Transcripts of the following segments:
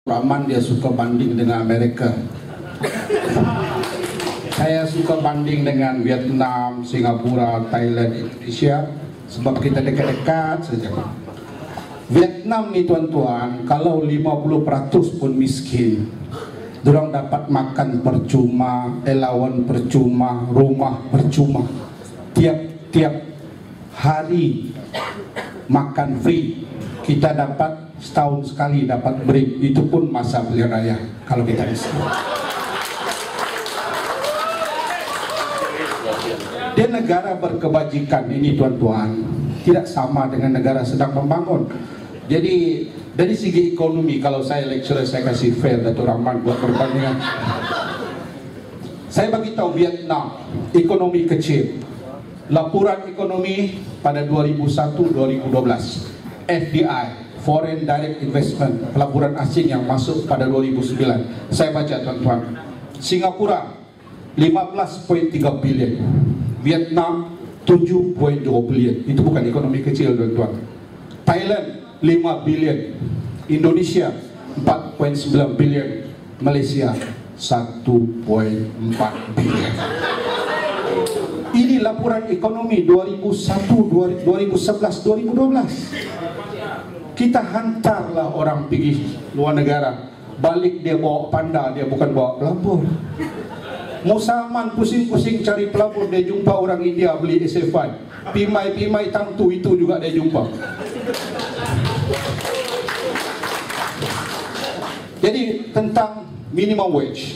Rahman dia suka banding dengan Amerika. Saya suka banding dengan Vietnam, Singapura, Thailand, Indonesia sebab kita dekat-dekat saja. Vietnam ni tuan-tuan, kalau 50% pun miskin, dorang dapat makan percuma, allowance percuma, rumah percuma. Tiap hari makan free. Kita dapat setahun sekali dapat break, itu pun masa pilihan raya kalau kita bisa. Dia negara berkebajikan ini tuan-tuan, tidak sama dengan negara sedang membangun. Jadi dari segi ekonomi, kalau saya lecturer saya kasih fair Datuk Rahman buat perbandingan. Saya bagi tahu Vietnam ekonomi kecil. Laporan ekonomi pada 2001-2012 FDI, Foreign Direct Investment, pelaburan asing yang masuk pada 2009. Saya baca tuan-tuan. Singapura 15.3 bilion, Vietnam 7.2 bilion. Itu bukan ekonomi kecil tuan-tuan. Thailand 5 bilion, Indonesia 4.9 bilion, Malaysia 1.4 bilion. Ini laporan ekonomi 2001, 2011, 2012. Kita hantarlah orang pergi luar negara, balik dia bawa panda, dia bukan bawa pelabur. Musaman pusing-pusing cari pelabur, dia jumpa orang India beli SF5. Pimai-pimai tangtu itu juga dia jumpa. Jadi tentang minimum wage.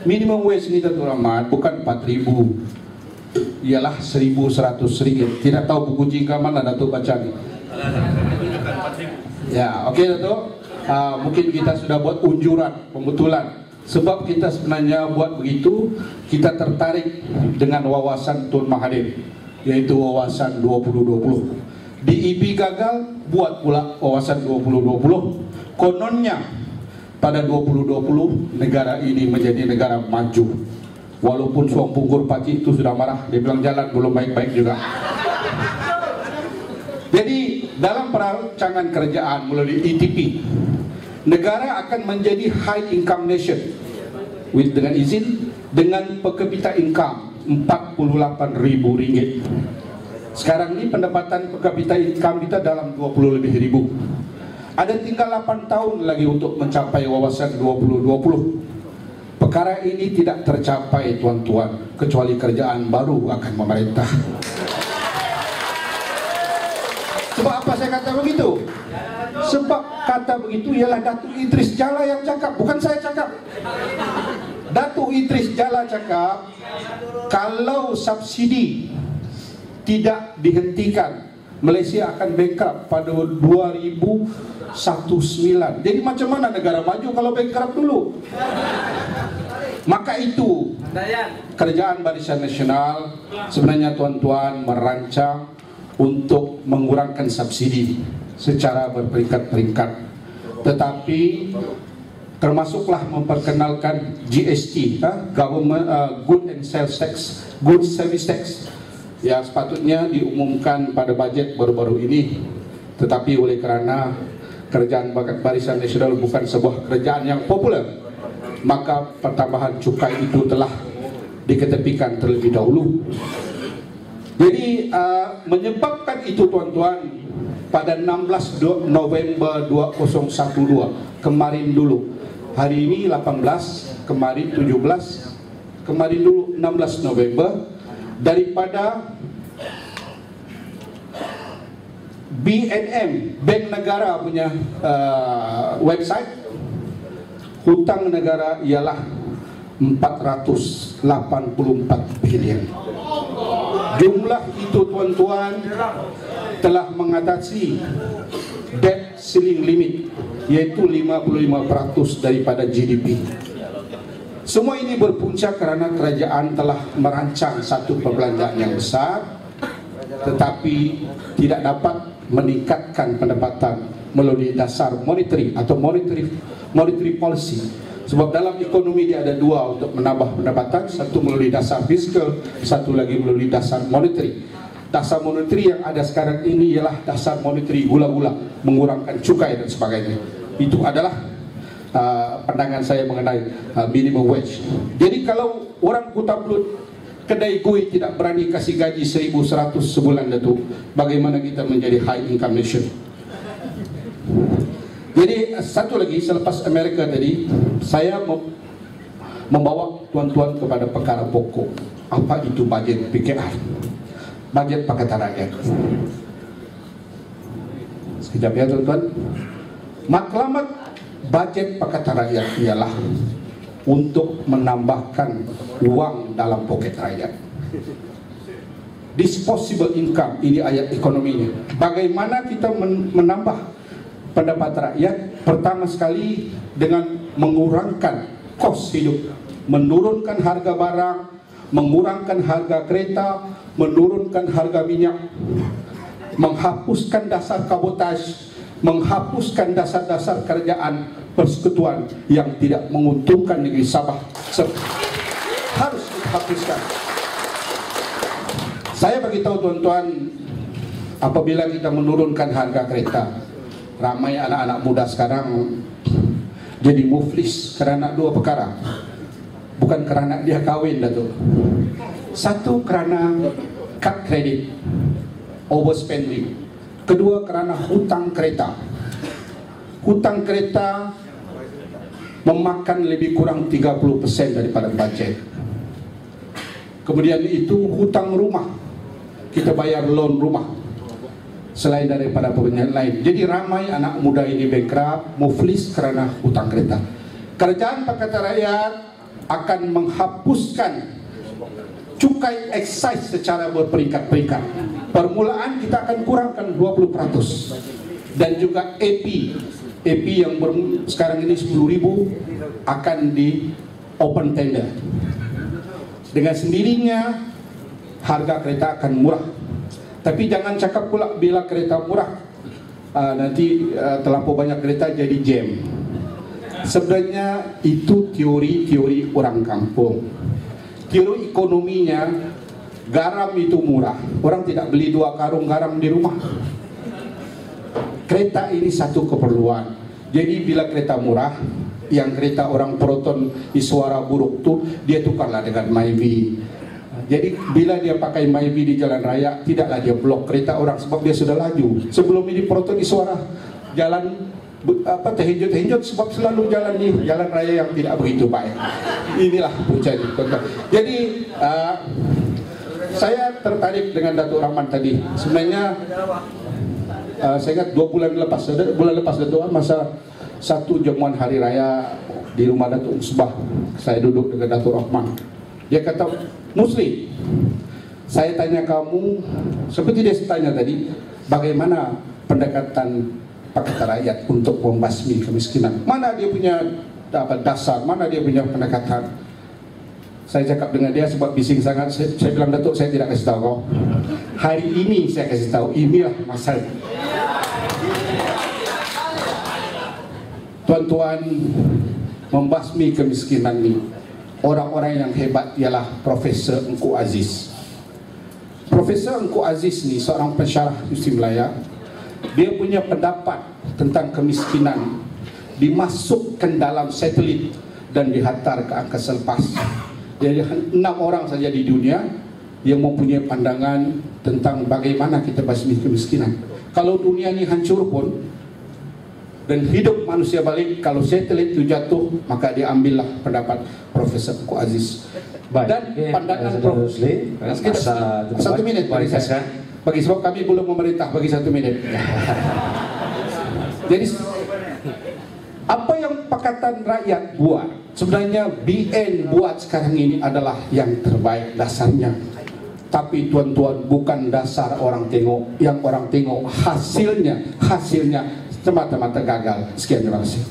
Minimum wage ni Datuk Rahman bukan 4,000, ialah 1.100 ringgit. Tidak tahu buku jingka mana Datuk baca ni. Ya, okey Datuk. Mungkin kita sudah buat unjuran pembetulan. Sebab kita sebenarnya buat begitu, kita tertarik dengan wawasan Tun Mahathir, yaitu wawasan 2020. DEP gagal, buat pula wawasan 2020. Kononnya pada 2020 negara ini menjadi negara maju. Walaupun Suang Punggur Pakcik itu sudah marah, dia bilang jalan belum baik-baik juga. Jadi dalam perancangan kerajaan melalui ETP, negara akan menjadi high income nation dengan izin, dengan per capita income 48.000 ringgit. Sekarang ini pendapatan per capita income kita dalam 20 lebih ribu. Ada tinggal 8 tahun lagi untuk mencapai wawasan 2020. Perkara ini tidak tercapai tuan-tuan kecuali kerajaan baru akan memerintah. Sebab apa saya kata begitu? Sebab kata begitu ialah Datuk Idris Jala yang cakap, bukan saya cakap. Datuk Idris Jala cakap, kalau subsidi tidak dihentikan, Malaysia akan bankrupt pada 2019. Jadi macam mana negara maju kalau bankrupt dulu? Maka itu kerajaan Barisan Nasional sebenarnya tuan-tuan merancang untuk mengurangkan subsidi secara berperingkat-peringkat. Tetapi termasuklah memperkenalkan GST, Government Good and Sales Tax, Good Service Tax, yang sepatutnya diumumkan pada bajet baru-baru ini. Tetapi oleh kerana kerajaan Barisan Nasional bukan sebuah kerajaan yang popular, maka pertambahan cukai itu telah diketepikan terlebih dahulu. Jadi menyebabkan itu tuan-tuan, pada 16 November 2012 kemarin dulu, hari ini 18, kemarin 17, kemarin dulu 16 November, daripada BNM, Bank Negara punya website, hutang negara ialah 484 bilion. Jumlah itu tuan-tuan telah mengatasi debt ceiling limit, yaitu 55% daripada GDP. Semua ini berpunca kerana kerajaan telah merancang satu perbelanjaan yang besar, tetapi tidak dapat meningkatkan pendapatan melalui dasar monetary atau monetary policy. Sebab dalam ekonomi dia ada dua untuk menambah pendapatan, satu melalui dasar fiskal, satu lagi melalui dasar monetary. Dasar monetary yang ada sekarang ini ialah dasar monetary gula-gula, mengurangkan cukai dan sebagainya. Itu adalah pandangan saya mengenai minimum wage. Jadi kalau orang Kuta Belut, kedai kue tidak berani kasih gaji 1.100 sebulan itu, bagaimana kita menjadi high income nation? Jadi satu lagi, selepas Amerika tadi, saya membawa tuan-tuan kepada perkara pokok. Apa itu budget PKR? Budget Pakatan Rakyat. Sekejap ya tuan-tuan. Matlamat budget Pakatan Rakyat ialah untuk menambahkan uang dalam poket rakyat. Disposable income, ini ayat ekonominya. Bagaimana kita menambah pendapatan rakyat? Pertama sekali dengan mengurangkan kos hidup, menurunkan harga barang, mengurangkan harga kereta, menurunkan harga minyak, menghapuskan dasar kabotaj, menghapuskan dasar-dasar kerajaan persekutuan yang tidak menguntungkan negeri Sabah. Harus dihapuskan. Saya beritahu tuan-tuan, apabila kita menurunkan harga kereta, ramai anak-anak muda sekarang jadi muflis kerana dua perkara. Bukan kerana dia kahwin, Datuk. Satu, kerana kad kredit, overspending. Kedua, kerana hutang kereta. Hutang kereta memakan lebih kurang 30% daripada budget. Kemudian itu hutang rumah, kita bayar loan rumah selain daripada pembelian lain. Jadi ramai anak muda ini bankrupt, muflis kerana hutang kereta. Kerajaan Pakatan Rakyat akan menghapuskan cukai excise secara berperingkat-peringkat. Permulaan kita akan kurangkan 20%. Dan juga AP yang sekarang ini 10.000 akan di open tender. Dengan sendirinya harga kereta akan murah. Tapi jangan cakap pula bila kereta murah nanti terlampau banyak kereta jadi jam. Sebenarnya itu teori orang kampung. Teori ekonominya, garam itu murah. Orang tidak beli 2 karung garam di rumah. Kereta ini satu keperluan. Jadi bila kereta murah, yang kereta orang Proton di suara buruk tu, dia tukarlah dengan Myvi. Jadi bila dia pakai Myvi di jalan raya, tidaklah dia blok kereta orang sebab dia sudah laju. Sebelum ini Proton di suara jalan terhenjut-henjut sebab selalu jalan di jalan raya yang tidak begitu baik. Inilah punca. Jadi saya tertarik dengan Datuk Rahman tadi. Sebenarnya saya ingat 2 bulan lepas Datuk, masa satu jamuan hari raya di rumah Datuk Musbah, saya duduk dengan Datuk Rahman. Dia kata, Muslim, saya tanya kamu, seperti dia tanya tadi, bagaimana pendekatan Pakatan Rakyat untuk membasmi kemiskinan? Mana dia punya dasar, mana dia punya pendekatan? Saya cakap dengan dia sebab bising sangat. Saya bilang, Datuk, saya tidak kasih tahu kau. Hari ini saya kasih tahu, inilah masalah. Tuan-tuan, membasmi kemiskinan ini, orang-orang yang hebat ialah Profesor Engku Aziz. Profesor Engku Aziz ni seorang pensyarah Muslim Melayu. Dia punya pendapat tentang kemiskinan dimasukkan dalam satelit dan dihantar ke angkasa lepas. Jadi 6 orang saja di dunia yang mempunyai pandangan tentang bagaimana kita basmi kemiskinan. Kalau dunia ini hancur pun dan hidup manusia balik, kalau satelit itu jatuh, maka diambillah pendapat Profesor Engku Aziz. Dan pandangan Profesor 1 minit bagi saya. Bagi sebab kami belum memerintah, bagi 1 minit. Jadi apa yang Pakatan Rakyat buat, sebenarnya BN buat sekarang ini adalah yang terbaik dasarnya. Tapi tuan-tuan, bukan dasar orang tengok. Yang orang tengok hasilnya semata-mata gagal. Sekian, terima kasih.